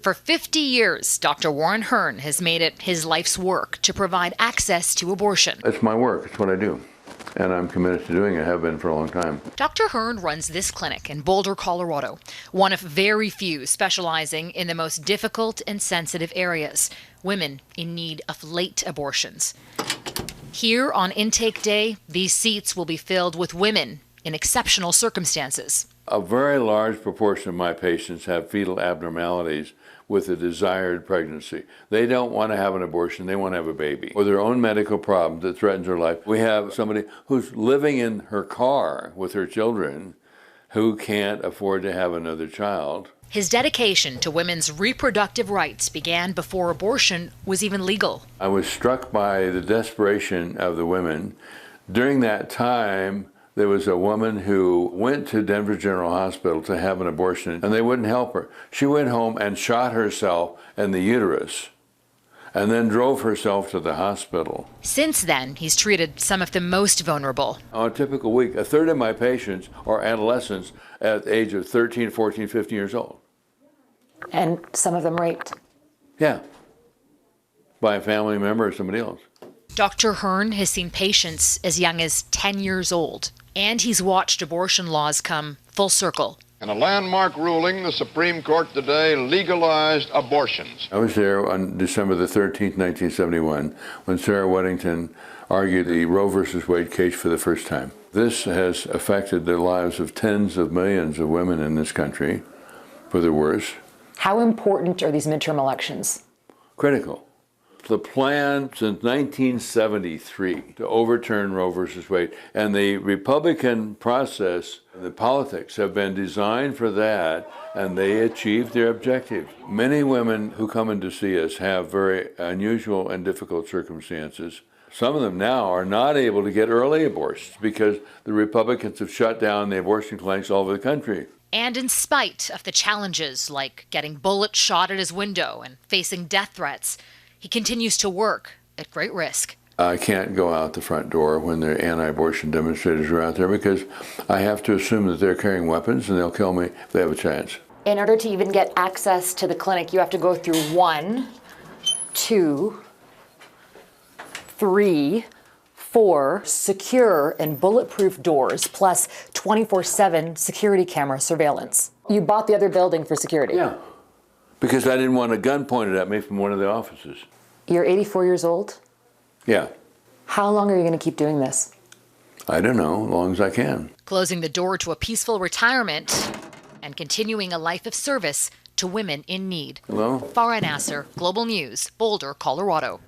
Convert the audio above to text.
For 50 years, Dr. Warren Hearn has made it his life's work to provide access to abortion. It's my work. It's what I do. And I'm committed to doing it. I have been for a long time. Dr. Hearn runs this clinic in Boulder, Colorado, one of very few specializing in the most difficult and sensitive areas, women in need of late abortions. Here on intake day, these seats will be filled with women in exceptional circumstances. A very large proportion of my patients have fetal abnormalities with a desired pregnancy. They don't want to have an abortion, they want to have a baby. Or their own medical problem that threatens their life. We have somebody who's living in her car with her children who can't afford to have another child. His dedication to women's reproductive rights began before abortion was even legal. I was struck by the desperation of the women. During that time, there was a woman who went to Denver General Hospital to have an abortion, and they wouldn't help her. She went home and shot herself in the uterus, and then drove herself to the hospital. Since then, he's treated some of the most vulnerable. On a typical week, a third of my patients are adolescents at the age of 13, 14, 15 years old. And some of them raped? Yeah, by a family member or somebody else. Dr. Hearn has seen patients as young as 10 years old, and he's watched abortion laws come full circle. In a landmark ruling, the Supreme Court today legalized abortions. I was there on December the 13th, 1971, when Sarah Weddington argued the Roe versus Wade case for the first time. This has affected the lives of tens of millions of women in this country, for the worse. How important are these midterm elections? Critical. The plan since 1973 to overturn Roe versus Wade, and the Republican process, the politics have been designed for that, and they achieved their objective. Many women who come in to see us have very unusual and difficult circumstances. Some of them now are not able to get early abortions because the Republicans have shut down the abortion clinics all over the country. And in spite of the challenges like getting bullets shot at his window and facing death threats, he continues to work at great risk. I can't go out the front door when the anti-abortion demonstrators are out there because I have to assume that they're carrying weapons and they'll kill me if they have a chance. In order to even get access to the clinic, you have to go through 1, 2, 3, 4 secure and bulletproof doors, plus 24/7 security camera surveillance. You bought the other building for security? Yeah, because I didn't want a gun pointed at me from one of the offices. You're 84 years old? Yeah. How long are you going to keep doing this? I don't know, as long as I can. Closing the door to a peaceful retirement and continuing a life of service to women in need. Hello? Farah Nasser, Global News, Boulder, Colorado.